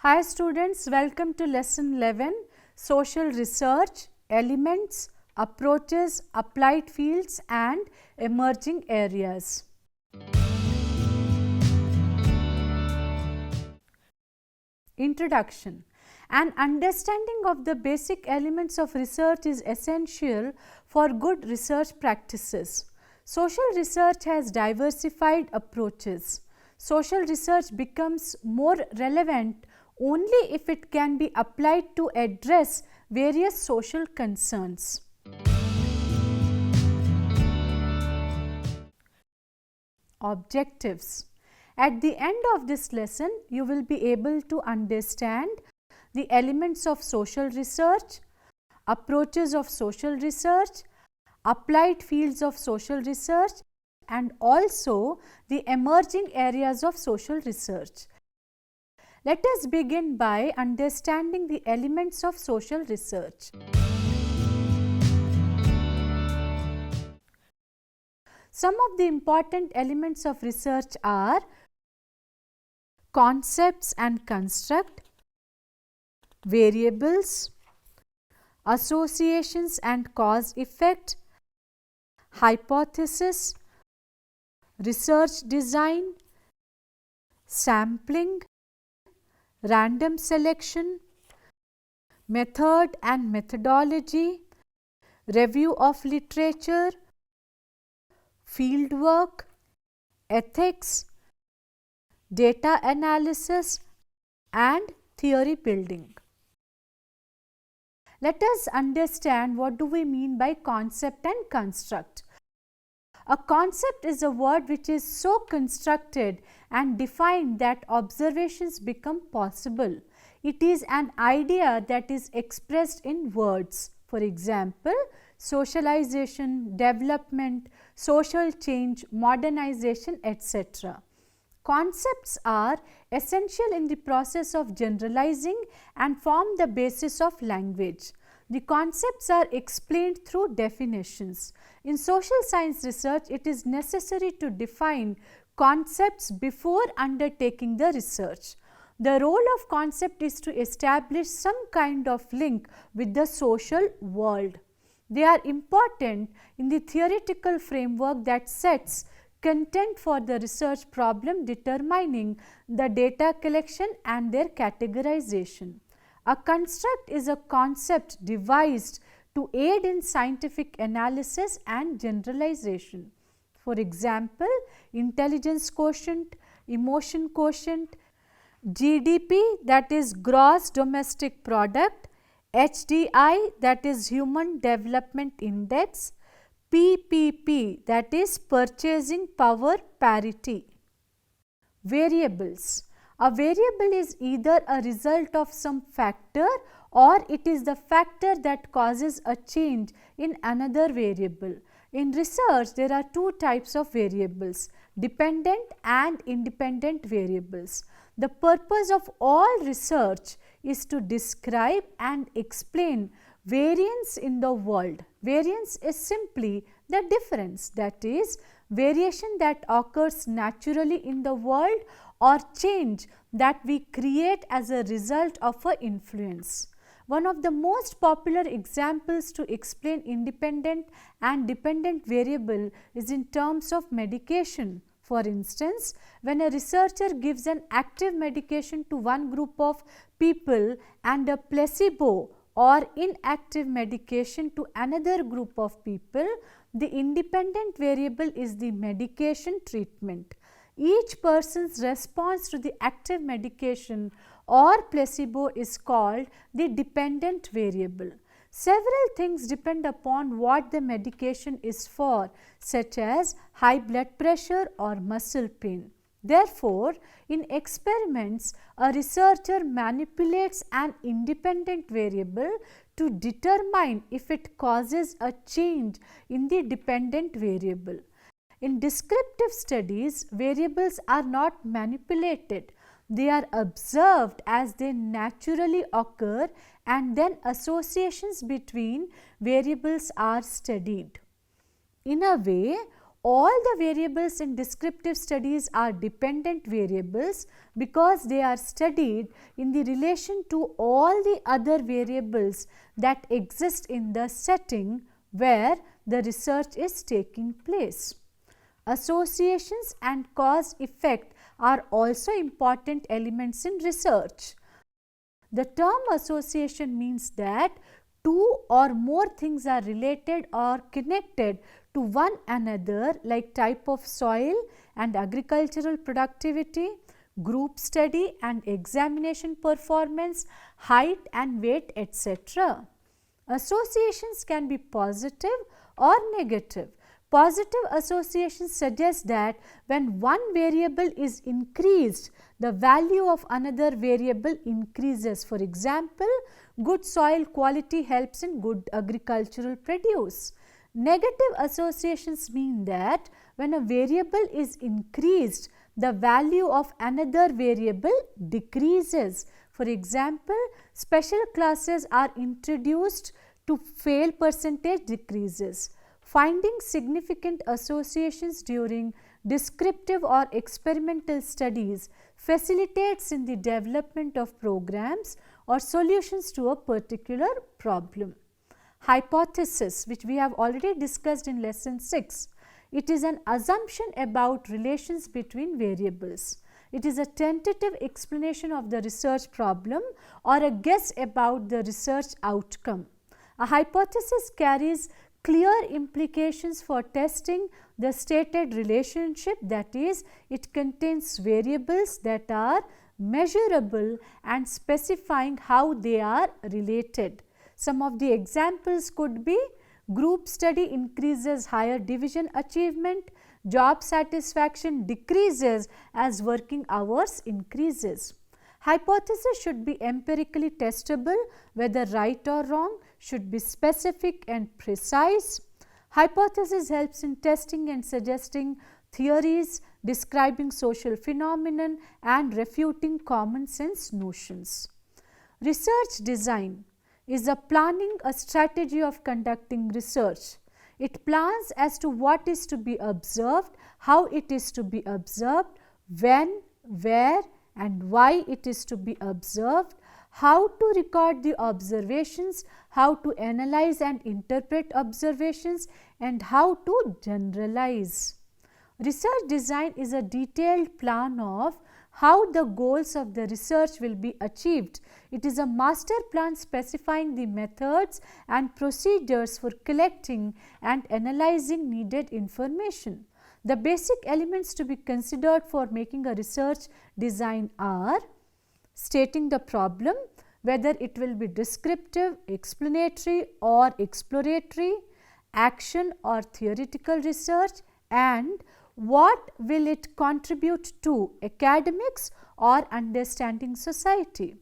Hi students, welcome to lesson 11, Social Research, Elements, Approaches, Applied Fields and Emerging Areas. Introduction. An understanding of the basic elements of research is essential for good research practices. Social research has diversified approaches. Social research becomes more relevant only if it can be applied to address various social concerns. Objectives. At the end of this lesson, you will be able to understand the elements of social research, approaches of social research, applied fields of social research, and also the emerging areas of social research. Let us begin by understanding the elements of social research. Some of the important elements of research are concepts and construct, variables, associations and cause effect, hypothesis, research design, sampling, random selection, method and methodology, review of literature, fieldwork, ethics, data analysis and theory building. Let us understand what do we mean by concept and construct. A concept is a word which is so constructed and defined that observations become possible. It is an idea that is expressed in words. For example, socialization, development, social change, modernization, etc. Concepts are essential in the process of generalizing and form the basis of language. The concepts are explained through definitions. In social science research, it is necessary to define concepts before undertaking the research. The role of concept is to establish some kind of link with the social world. They are important in the theoretical framework that sets content for the research problem, determining the data collection and their categorization. A construct is a concept devised to aid in scientific analysis and generalization. For example, intelligence quotient, emotion quotient, GDP, that is gross domestic product, HDI, that is human development index, PPP, that is purchasing power parity. Variables. A variable is either a result of some factor or it is the factor that causes a change in another variable. In research, there are two types of variables, dependent and independent variables. The purpose of all research is to describe and explain variance in the world. Variance is simply the difference, that is, variation that occurs naturally in the world or change that we create as a result of an influence. One of the most popular examples to explain independent and dependent variable is in terms of medication. For instance, when a researcher gives an active medication to one group of people and a placebo or inactive medication to another group of people, the independent variable is the medication treatment. Each person's response to the active medication or placebo is called the dependent variable. Several things depend upon what the medication is for, such as high blood pressure or muscle pain. Therefore, in experiments, a researcher manipulates an independent variable to determine if it causes a change in the dependent variable. In descriptive studies, variables are not manipulated. They are observed as they naturally occur and then associations between variables are studied. In a way, all the variables in descriptive studies are dependent variables because they are studied in the relation to all the other variables that exist in the setting where the research is taking place. Associations and cause effect are also important elements in research. The term association means that two or more things are related or connected to one another, like type of soil and agricultural productivity, group study and examination performance, height and weight, etc. Associations can be positive or negative. Positive associations suggest that when one variable is increased, the value of another variable increases. For example, good soil quality helps in good agricultural produce. Negative associations mean that when a variable is increased, the value of another variable decreases. For example, special classes are introduced to fail percentage decreases. Finding significant associations during descriptive or experimental studies facilitates in the development of programs or solutions to a particular problem. Hypothesis, which we have already discussed in lesson 6, it is an assumption about relations between variables. It is a tentative explanation of the research problem or a guess about the research outcome. A hypothesis carries clear implications for testing the stated relationship, that is, it contains variables that are measurable and specifying how they are related. Some of the examples could be: group study increases higher division achievement, job satisfaction decreases as working hours increases. Hypothesis should be empirically testable, whether right or wrong, should be specific and precise. Hypothesis helps in testing and suggesting theories, describing social phenomenon and refuting common sense notions. Research design is a planning, a strategy of conducting research. It plans as to what is to be observed, how it is to be observed, when, where and why it is to be observed, how to record the observations, how to analyze and interpret observations, and how to generalize. Research design is a detailed plan of how the goals of the research will be achieved. It is a master plan specifying the methods and procedures for collecting and analyzing needed information. The basic elements to be considered for making a research design are: stating the problem, whether it will be descriptive, explanatory or exploratory, action or theoretical research, and what will it contribute to academics or understanding society.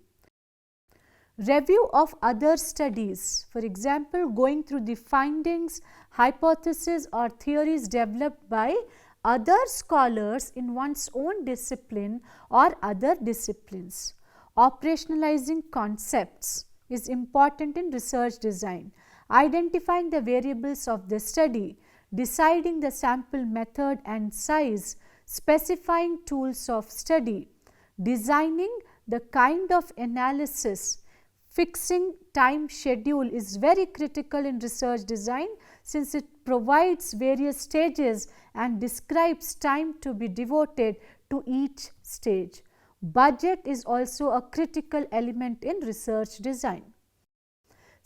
Review of other studies, for example, going through the findings, hypotheses or theories developed by other scholars in one's own discipline or other disciplines. Operationalizing concepts is important in research design. Identifying the variables of the study, deciding the sample method and size, specifying tools of study, designing the kind of analysis, fixing time schedule is very critical in research design, since it provides various stages and describes time to be devoted to each stage. Budget is also a critical element in research design.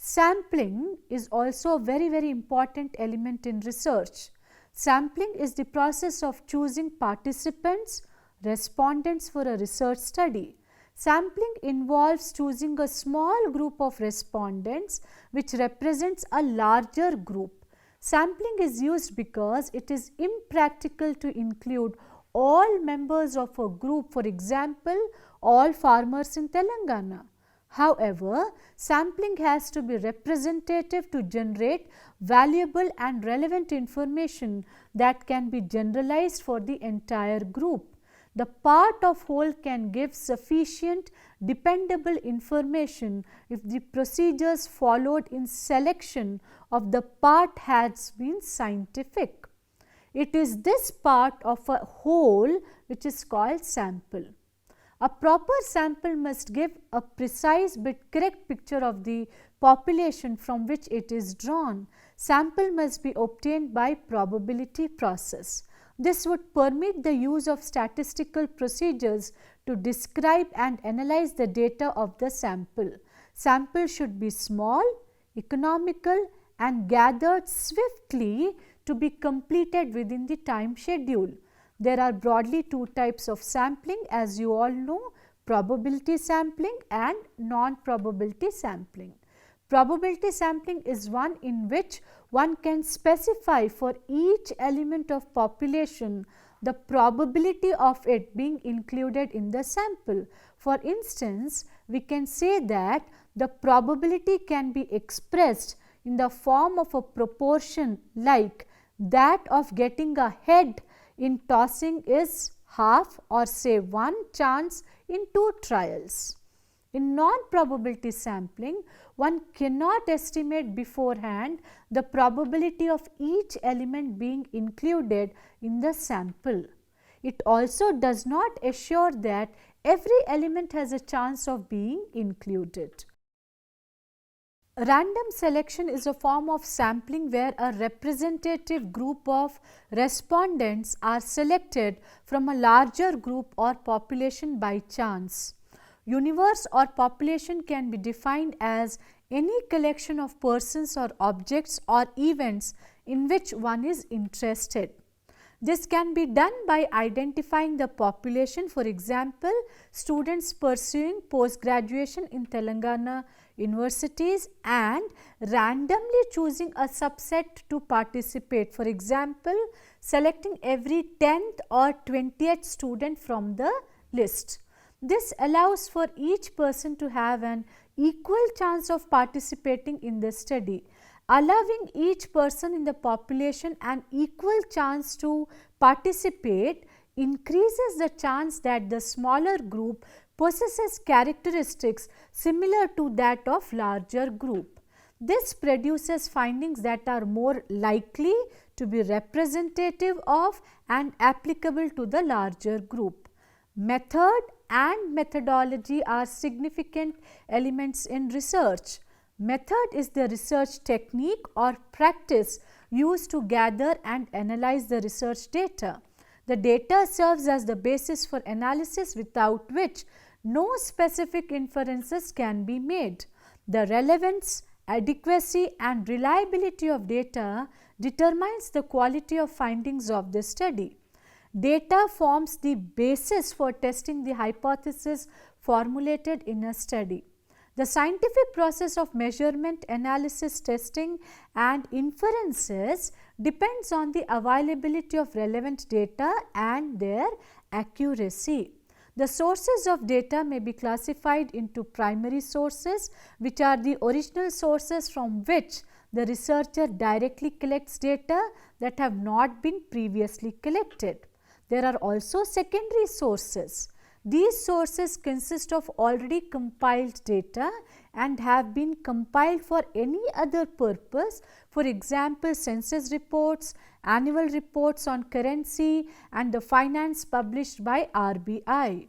Sampling is also a very important element in research. Sampling is the process of choosing participants, respondents for a research study. Sampling involves choosing a small group of respondents which represents a larger group. Sampling is used because it is impractical to include all members of a group, for example, all farmers in Telangana. However, sampling has to be representative to generate valuable and relevant information that can be generalized for the entire group. The part of whole can give sufficient dependable information if the procedures followed in selection of the part has been scientific. It is this part of a whole which is called sample. A proper sample must give a precise but correct picture of the population from which it is drawn. Sample must be obtained by probability process. This would permit the use of statistical procedures to describe and analyze the data of the sample. Sample should be small, economical and gathered swiftly to be completed within the time schedule. There are broadly two types of sampling, as you all know, probability sampling and non-probability sampling. Probability sampling is one in which one can specify for each element of population the probability of it being included in the sample. For instance, we can say that the probability can be expressed in the form of a proportion like that of getting a head in tossing is half or say 1 chance in 2 trials. In non-probability sampling, one cannot estimate beforehand the probability of each element being included in the sample. It also does not assure that every element has a chance of being included. Random selection is a form of sampling where a representative group of respondents are selected from a larger group or population by chance. Universe or population can be defined as any collection of persons or objects or events in which one is interested. This can be done by identifying the population, for example, students pursuing post-graduation in Telangana universities and randomly choosing a subset to participate, for example, selecting every 10th or 20th student from the list. This allows for each person to have an equal chance of participating in the study. Allowing each person in the population an equal chance to participate increases the chance that the smaller group possesses characteristics similar to that of larger group. This produces findings that are more likely to be representative of and applicable to the larger group. Method and methodology are significant elements in research. Method is the research technique or practice used to gather and analyze the research data. The data serves as the basis for analysis without which no specific inferences can be made. The relevance, adequacy and reliability of data determines the quality of findings of the study. Data forms the basis for testing the hypothesis formulated in a study. The scientific process of measurement, analysis, testing and inferences depends on the availability of relevant data and their accuracy. The sources of data may be classified into primary sources, which are the original sources from which the researcher directly collects data that have not been previously collected. There are also secondary sources. These sources consist of already compiled data and have been compiled for any other purpose, for example, census reports, annual reports on currency and the finance published by RBI.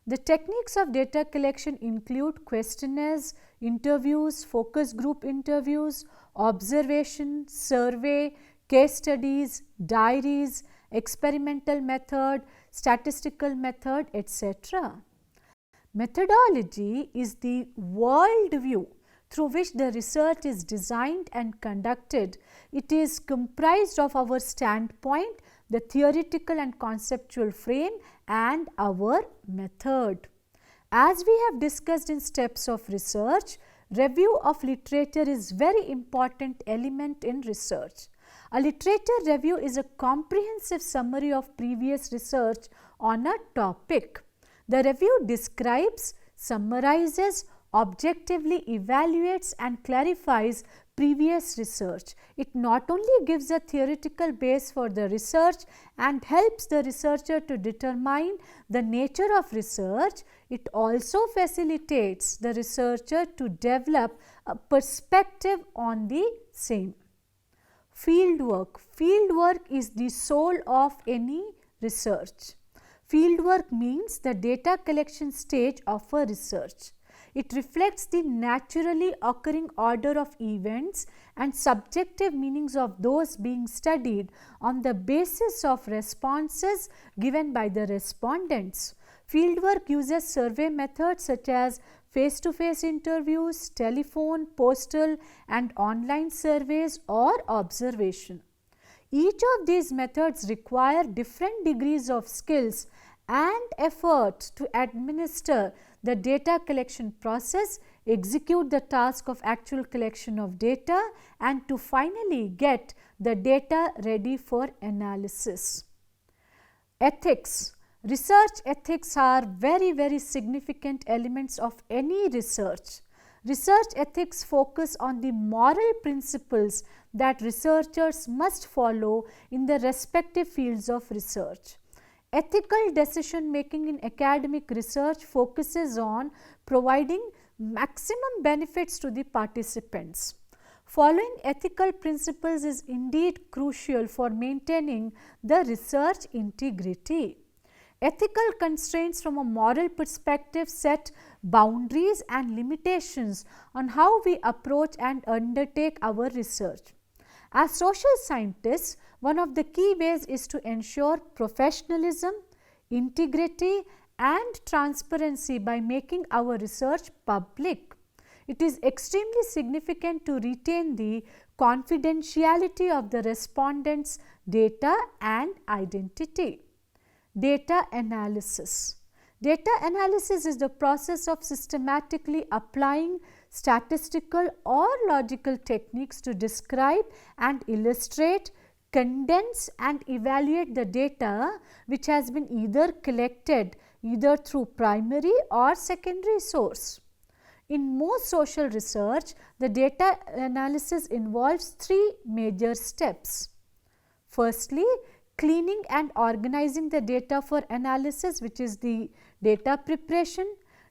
The techniques of data collection include questionnaires, interviews, focus group interviews, observation, survey, case studies, diaries, experimental method, statistical method, etc. Methodology is the world view through which the research is designed and conducted. It is comprised of our standpoint, the theoretical and conceptual frame and our method. As we have discussed in steps of research, review of literature is very important element in research. A literature review is a comprehensive summary of previous research on a topic. The review describes, summarizes, objectively evaluates and clarifies previous research. It not only gives a theoretical base for the research and helps the researcher to determine the nature of research, it also facilitates the researcher to develop a perspective on the same. Fieldwork. Fieldwork is the soul of any research. Fieldwork means the data collection stage of a research. It reflects the naturally occurring order of events and subjective meanings of those being studied on the basis of responses given by the respondents. Fieldwork uses survey methods such as face-to-face interviews, telephone, postal and online surveys or observation. Each of these methods require different degrees of skills and effort to administer the data collection process, execute the task of actual collection of data and to finally get the data ready for analysis. Ethics. Research ethics are very significant elements of any research. Research ethics focus on the moral principles that researchers must follow in the respective fields of research. Ethical decision making in academic research focuses on providing maximum benefits to the participants. Following ethical principles is indeed crucial for maintaining the research integrity. Ethical constraints from a moral perspective set boundaries and limitations on how we approach and undertake our research. As social scientists, one of the key ways is to ensure professionalism, integrity and transparency by making our research public. It is extremely significant to retain the confidentiality of the respondents' data and identity. Data analysis. Data analysis is the process of systematically applying statistical or logical techniques to describe and illustrate, condense and evaluate the data which has been either collected either through primary or secondary source. In most social research, the data analysis involves three major steps. Firstly, cleaning and organizing the data for analysis, which is the data preparation,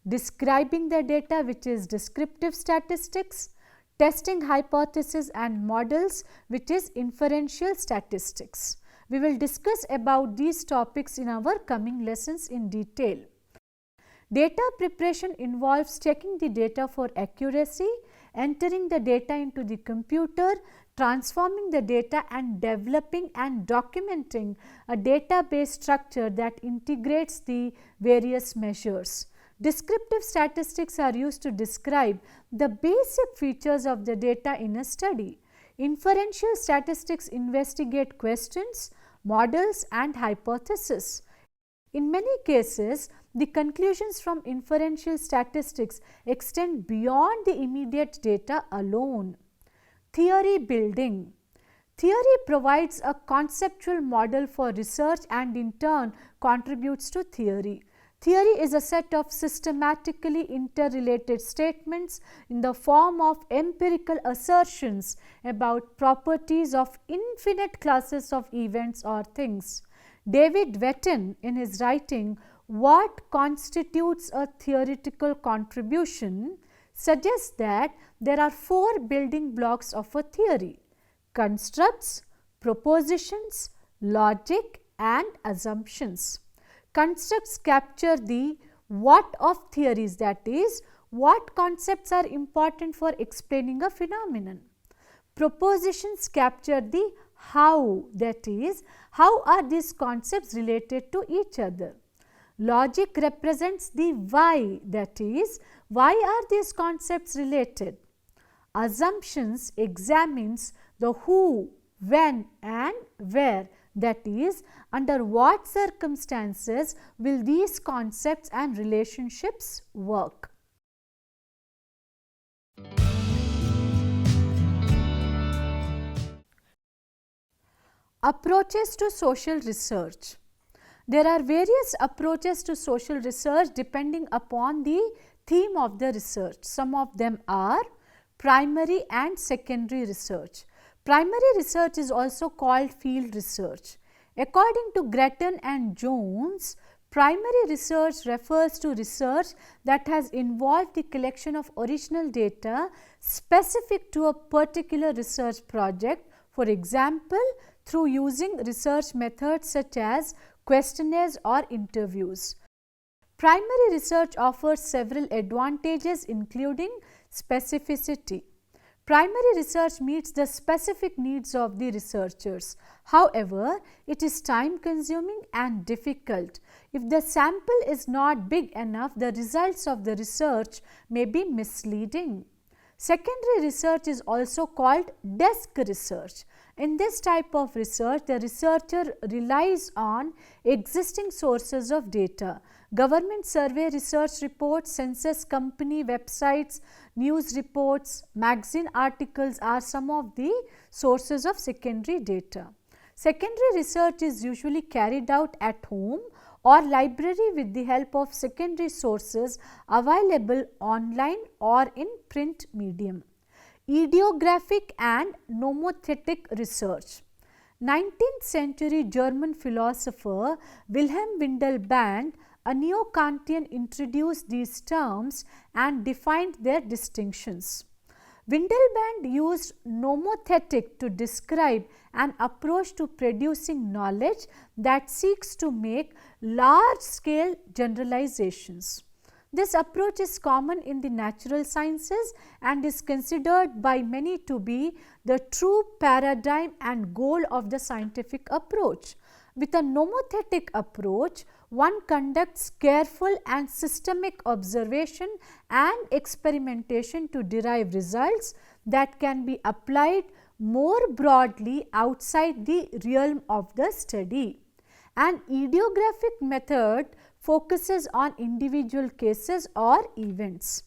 describing the data, which is descriptive statistics, testing hypotheses and models, which is inferential statistics. We will discuss about these topics in our coming lessons in detail. Data preparation involves checking the data for accuracy, entering the data into the computer, transforming the data and developing and documenting a database structure that integrates the various measures. Descriptive statistics are used to describe the basic features of the data in a study. Inferential statistics investigate questions, models and hypotheses. In many cases, the conclusions from inferential statistics extend beyond the immediate data alone. Theory building. Theory provides a conceptual model for research and in turn contributes to theory. Theory is a set of systematically interrelated statements in the form of empirical assertions about properties of infinite classes of events or things. David Wetton, in his writing What Constitutes a Theoretical Contribution, suggests that there are four building blocks of a theory: constructs, propositions, logic and assumptions. Constructs capture the what of theories, that is, what concepts are important for explaining a phenomenon. Propositions capture the how, that is, how are these concepts related to each other. Logic represents the why, that is, why are these concepts related. Assumptions examines the who, when and where, that is, under what circumstances will these concepts and relationships work. Approaches to social research. There are various approaches to social research depending upon the theme of the research. Some of them are primary and secondary research. Primary research is also called field research. According to Gretton and Jones, primary research refers to research that has involved the collection of original data specific to a particular research project For example, through using research methods such as questionnaires or interviews. Primary research offers several advantages including specificity. Primary research meets the specific needs of the researchers. However, it is time consuming and difficult. If the sample is not big enough, the results of the research may be misleading. Secondary research is also called desk research. In this type of research, the researcher relies on existing sources of data. Government survey research reports, census company websites, news reports, magazine articles are some of the sources of secondary data. Secondary research is usually carried out at home or library with the help of secondary sources available online or in print medium. Ideographic and nomothetic research. 19th century German philosopher 𝗹𝗶𝗸𝗏, a neo-Kantian, introduced these terms and defined their distinctions. 𝗹𝗶 used nomothetic to describe an approach to producing knowledge that seeks to make large-scale generalizations. This approach is common in the natural sciences and is considered by many to be the true paradigm and goal of the scientific approach. With a nomothetic approach, one conducts careful and systemic observation and experimentation to derive results that can be applied more broadly outside the realm of the study. An ideographic method focuses on individual cases or events.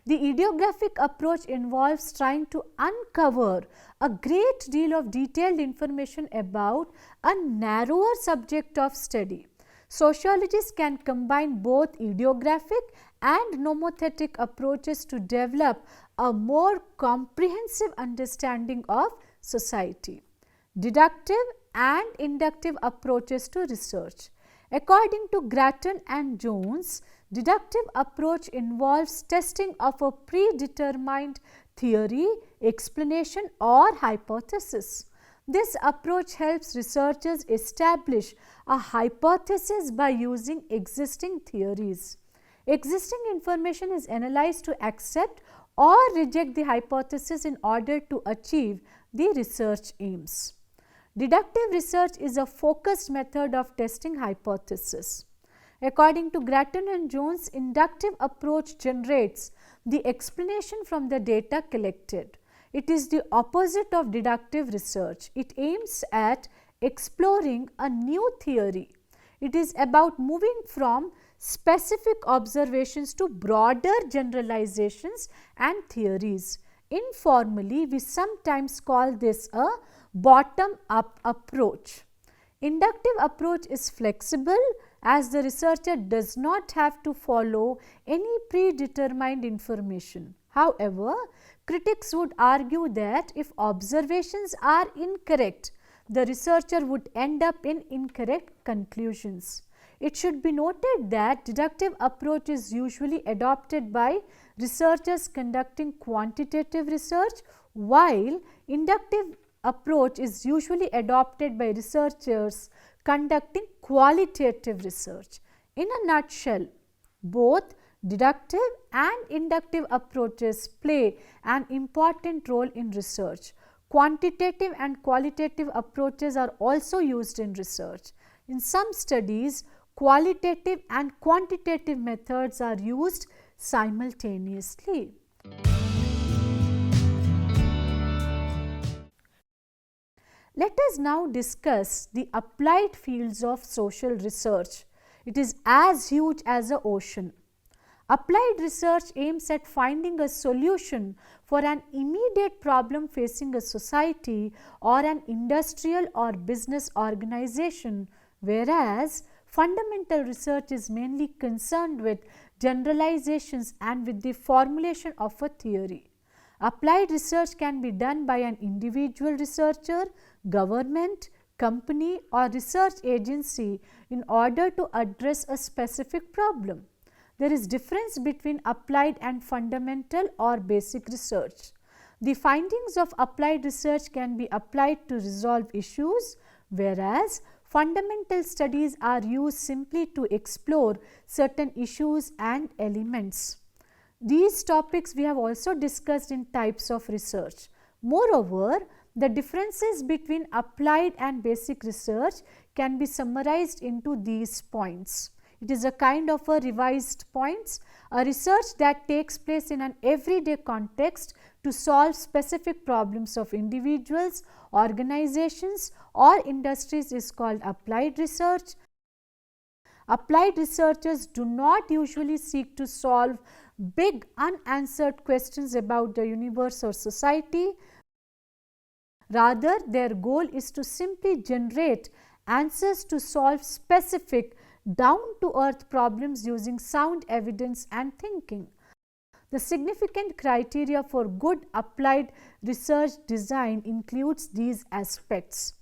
The ideographic approach involves trying to uncover a great deal of detailed information about a narrower subject of study. Sociologists can combine both ideographic and nomothetic approaches to develop a more comprehensive understanding of society. Deductive and inductive approaches to research. According to Grattan and Jones, deductive approach involves testing of a predetermined theory, explanation or hypothesis. This approach helps researchers establish a hypothesis by using existing theories. Existing information is analyzed to accept or reject the hypothesis in order to achieve the research aims. Deductive research is a focused method of testing hypothesis. According to Grattan and Jones, inductive approach generates the explanation from the data collected. It is the opposite of deductive research. It aims at exploring a new theory. It is about moving from specific observations to broader generalizations and theories. Informally, we sometimes call this a bottom-up approach. Inductive approach is flexible as the researcher does not have to follow any predetermined information. However, critics would argue that if observations are incorrect, the researcher would end up in incorrect conclusions. It should be noted that deductive approach is usually adopted by researchers conducting quantitative research, while inductive approach is usually adopted by researchers conducting qualitative research. In a nutshell, both deductive and inductive approaches play an important role in research. Quantitative and qualitative approaches are also used in research. In some studies, qualitative and quantitative methods are used simultaneously. Let us now discuss the applied fields of social research. It is as huge as an ocean. Applied research aims at finding a solution for an immediate problem facing a society or an industrial or business organization, whereas fundamental research is mainly concerned with generalizations and with the formulation of a theory. Applied research can be done by an individual researcher, government, company or research agency in order to address a specific problem. There is difference between applied and fundamental or basic research. The findings of applied research can be applied to resolve issues, whereas fundamental studies are used simply to explore certain issues and elements. These topics we have also discussed in types of research. Moreover, the differences between applied and basic research can be summarized into these points. It is a kind of a revised points. A research that takes place in an everyday context to solve specific problems of individuals, organizations or industries is called applied research. Applied researchers do not usually seek to solve big unanswered questions about the universe or society. Rather, their goal is to simply generate answers to solve specific down-to-earth problems using sound evidence and thinking. The significant criteria for good applied research design includes these aspects.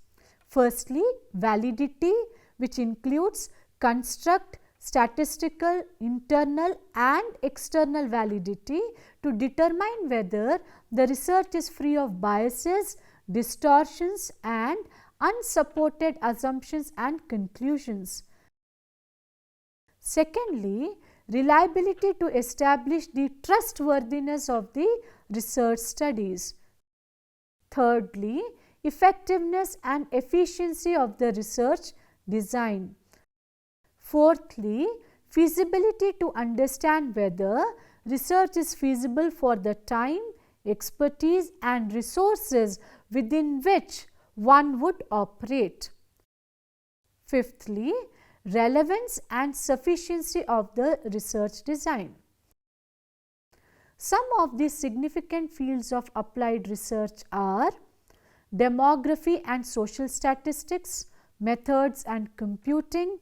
Firstly, validity, which includes construct, statistical, internal and external validity to determine whether the research is free of biases, distortions and unsupported assumptions and conclusions. Secondly, reliability to establish the trustworthiness of the research studies. Thirdly, effectiveness and efficiency of the research design. Fourthly, feasibility to understand whether research is feasible for the time, expertise and resources within which one would operate. Fifthly, relevance and sufficiency of the research design. Some of the significant fields of applied research are demography and social statistics, methods and computing,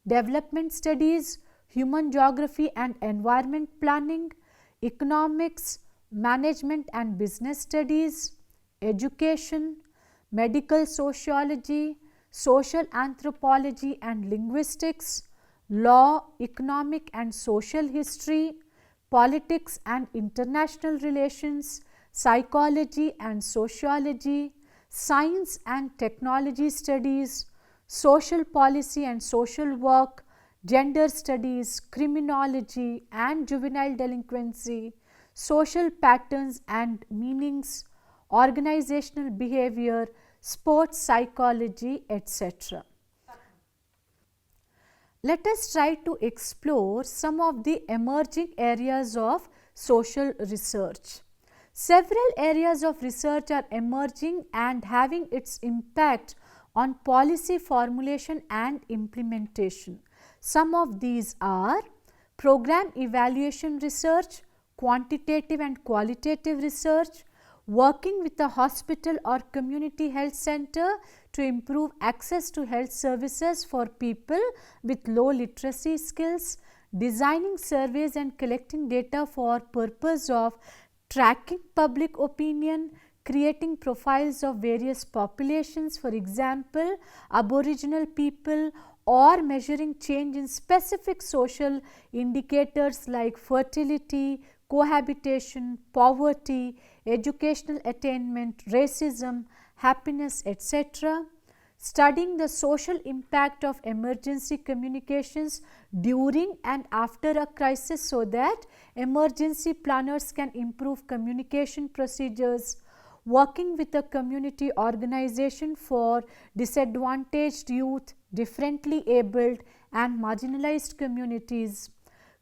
development studies, human geography and environment planning, economics, management and business studies, education, medical sociology, social anthropology and linguistics, law, economic and social history, politics and international relations, psychology and sociology, science and technology studies, social policy and social work, gender studies, criminology and juvenile delinquency, social patterns and meanings, organizational behavior, sports psychology, etc. Let us try to explore some of the emerging areas of social research. Several areas of research are emerging and having its impact on policy formulation and implementation. Some of these are program evaluation research, quantitative and qualitative research, working with a hospital or community health center to improve access to health services for people with low literacy skills, designing surveys and collecting data for purpose of tracking public opinion, creating profiles of various populations, for example, Aboriginal people, or measuring change in specific social indicators like fertility, cohabitation, poverty, educational attainment, racism, happiness, etc. Studying the social impact of emergency communications during and after a crisis so that emergency planners can improve communication procedures, working with a community organization for disadvantaged youth, differently abled and marginalized communities,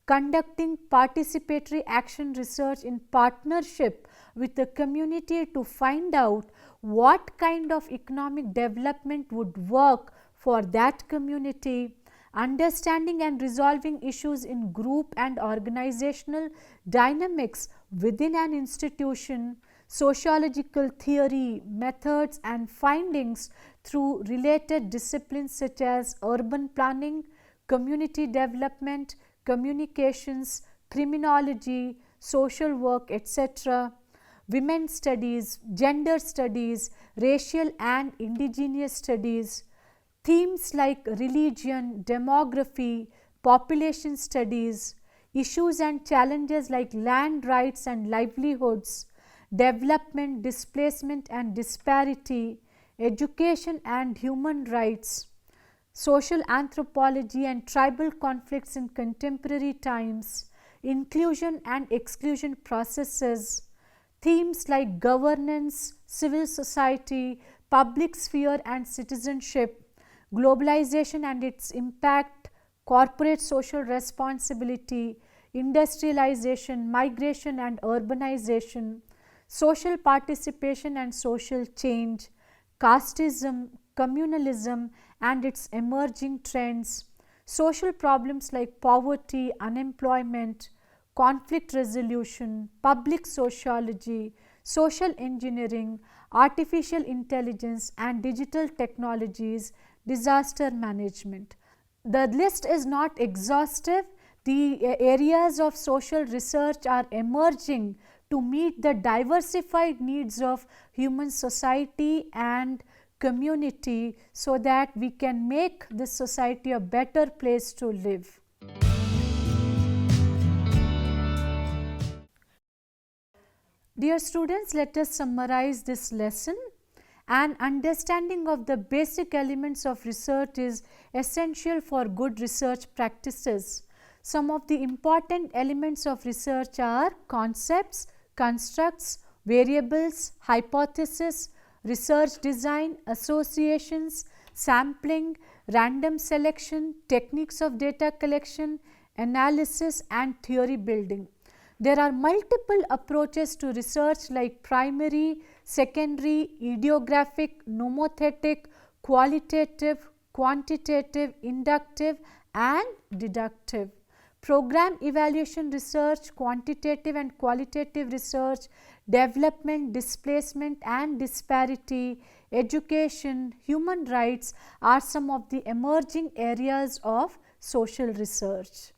conducting participatory action research in partnership with the community to find out what kind of economic development would work for that community, understanding and resolving issues in group and organizational dynamics within an institution, sociological theory, methods and findings through related disciplines such as urban planning, community development, communications, criminology, social work, etc., women's studies, gender studies, racial and indigenous studies, themes like religion, demography, population studies, issues and challenges like land rights and livelihoods, development, displacement and disparity, education and human rights, social anthropology and tribal conflicts in contemporary times, inclusion and exclusion processes, themes like governance, civil society, public sphere and citizenship, globalization and its impact, corporate social responsibility, industrialization, migration and urbanization, social participation and social change, casteism, communalism and its emerging trends, social problems like poverty, unemployment, conflict resolution, public sociology, social engineering, artificial intelligence and digital technologies, disaster management. The list is not exhaustive. The areas of social research are emerging to meet the diversified needs of human society and community, so that we can make this society a better place to live. Dear students, let us summarize this lesson. An understanding of the basic elements of research is essential for good research practices. Some of the important elements of research are concepts, constructs, variables, hypothesis, research design, associations, sampling, random selection, techniques of data collection, analysis and theory building. There are multiple approaches to research like primary, secondary, idiographic, nomothetic, qualitative, quantitative, inductive and deductive. Program evaluation research, quantitative and qualitative research, development, displacement and disparity, education, human rights are some of the emerging areas of social research.